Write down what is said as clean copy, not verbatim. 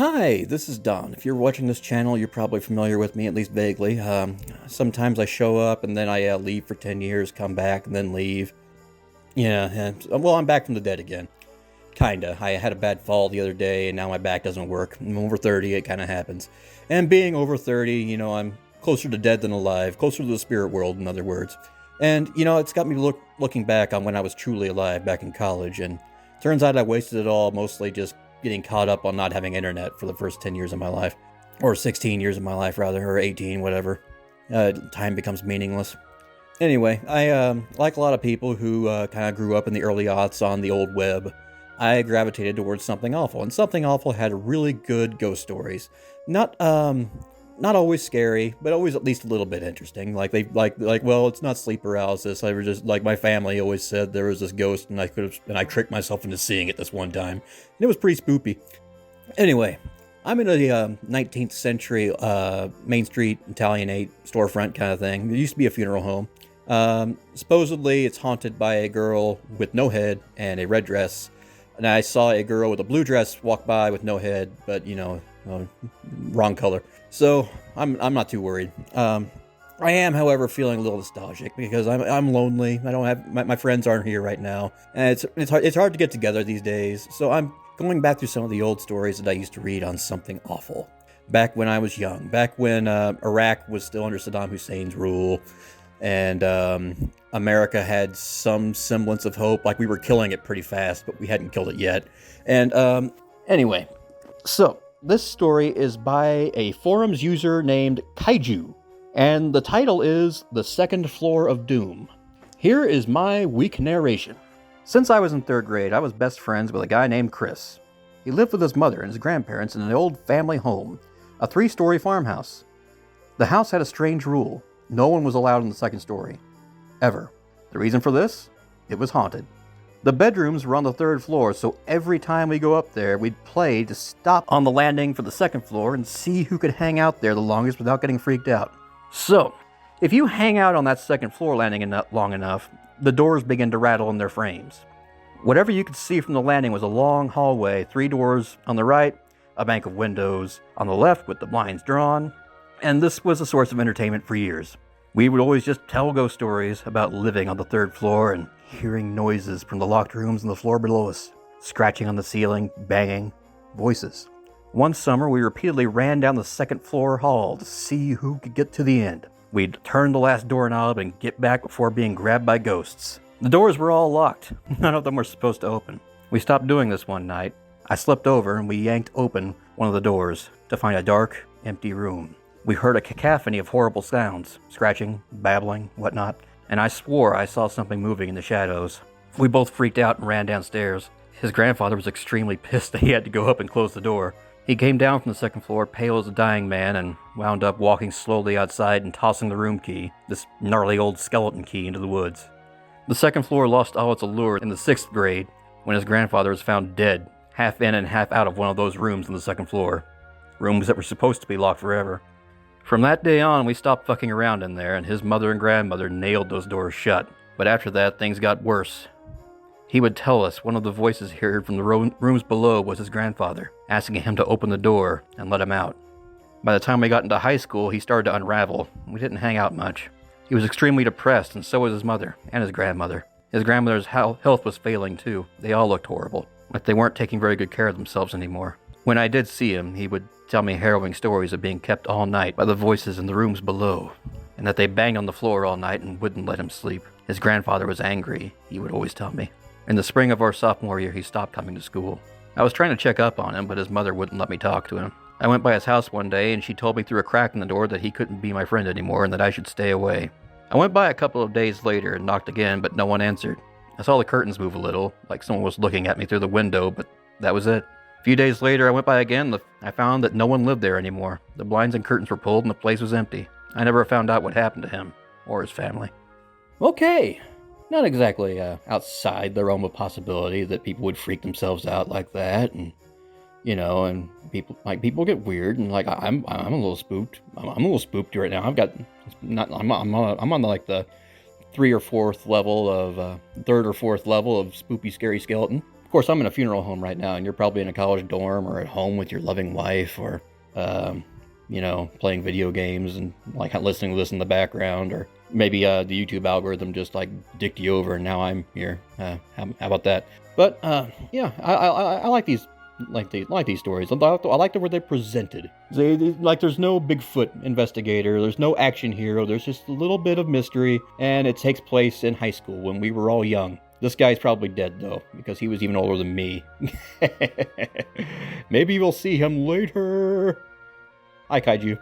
Hi, this is Don. If you're watching this channel, you're probably familiar with me, at least vaguely. Sometimes I show up and then I leave for 10 years, come back, and then leave. Yeah, and, well, I'm back from the dead again. Kinda. I had a bad fall the other day, and now my back doesn't work. I'm over 30, it kinda happens. And being over 30, I'm closer to dead than alive, closer to the spirit world, in other words. And, it's got me looking back on when I was truly alive back in college, and turns out I wasted it all mostly just getting caught up on not having internet for the first 10 years of my life. Or 16 years of my life, rather, or 18, whatever. Time becomes meaningless. Anyway, I, like a lot of people who kind of grew up in the early aughts on the old web, I gravitated towards Something Awful, and Something Awful had really good ghost stories. Not always scary, but always at least a little bit interesting. Well, it's not sleep paralysis. I was just like, my family always said there was this ghost, and I tricked myself into seeing it this one time, and it was pretty spoopy. Anyway, I'm in a 19th century Main Street Italianate storefront kind of thing. There used to be a funeral home. Supposedly, it's haunted by a girl with no head and a red dress. And I saw a girl with a blue dress walk by with no head, but, wrong color. So, I'm not too worried. I am, however, feeling a little nostalgic because I'm lonely. I don't have, my friends aren't here right now. And it's hard to get together these days. So I'm going back through some of the old stories that I used to read on Something Awful. Back when I was young. Back when Iraq was still under Saddam Hussein's rule. And America had some semblance of hope. Like, we were killing it pretty fast, but we hadn't killed it yet. And anyway, so this story is by a forums user named Kaiju. And the title is The Second Floor of Doom. Here is my weak narration. Since I was in 3rd grade, I was best friends with a guy named Chris. He lived with his mother and his grandparents in an old family home, a 3-story farmhouse. The house had a strange rule. No one was allowed in the 2nd story. Ever. The reason for this? It was haunted. The bedrooms were on the 3rd floor, so every time we go up there, we'd play to stop on the landing for the 2nd floor and see who could hang out there the longest without getting freaked out. So, if you hang out on that 2nd floor landing long enough, the doors begin to rattle in their frames. Whatever you could see from the landing was a long hallway, 3 doors on the right, a bank of windows on the left with the blinds drawn, and this was a source of entertainment for years. We would always just tell ghost stories about living on the 3rd floor and hearing noises from the locked rooms on the floor below us. Scratching on the ceiling, banging, voices. One summer, we repeatedly ran down the 2nd floor hall to see who could get to the end. We'd turn the last doorknob and get back before being grabbed by ghosts. The doors were all locked. None of them were supposed to open. We stopped doing this one night. I slipped over and we yanked open one of the doors to find a dark, empty room. We heard a cacophony of horrible sounds, scratching, babbling, whatnot, and I swore I saw something moving in the shadows. We both freaked out and ran downstairs. His grandfather was extremely pissed that he had to go up and close the door. He came down from the 2nd floor, pale as a dying man, and wound up walking slowly outside and tossing the room key, this gnarly old skeleton key, into the woods. The 2nd floor lost all its allure in the 6th grade when his grandfather was found dead, half in and half out of one of those rooms on the 2nd floor. Rooms that were supposed to be locked forever. From that day on, we stopped fucking around in there, and his mother and grandmother nailed those doors shut. But after that, things got worse. He would tell us one of the voices he heard from the rooms below was his grandfather, asking him to open the door and let him out. By the time we got into high school, he started to unravel. We didn't hang out much. He was extremely depressed, and so was his mother and his grandmother. His grandmother's health was failing too. They all looked horrible, like they weren't taking very good care of themselves anymore. When I did see him, he would tell me harrowing stories of being kept all night by the voices in the rooms below, and that they banged on the floor all night and wouldn't let him sleep. His grandfather was angry, he would always tell me. In the spring of our sophomore year, he stopped coming to school. I was trying to check up on him, but his mother wouldn't let me talk to him. I went by his house one day, and she told me through a crack in the door that he couldn't be my friend anymore and that I should stay away. I went by a couple of days later and knocked again, but no one answered. I saw the curtains move a little, like someone was looking at me through the window, but that was it. A few days later, I went by again. I found that no one lived there anymore. The blinds and curtains were pulled and the place was empty. I never found out what happened to him or his family. Okay, not exactly outside the realm of possibility that people would freak themselves out like that, and and people get weird, and I'm a little spooked. I'm a little spooked right now. I'm on like the 3rd or 4th level of spoopy scary skeleton. course, I'm in a funeral home right now, and you're probably in a college dorm or at home with your loving wife, or, you know, playing video games and like listening to this in the background, or maybe the YouTube algorithm just like dicked you over, and now I'm here. How about that? But yeah, I like these. Like these stories. I like the way they're presented. Like there's no Bigfoot investigator, there's no action hero, there's just a little bit of mystery, and it takes place in high school when we were all young. This guy's probably dead though, because he was even older than me. Maybe we'll see him later. Hi, Kaiju.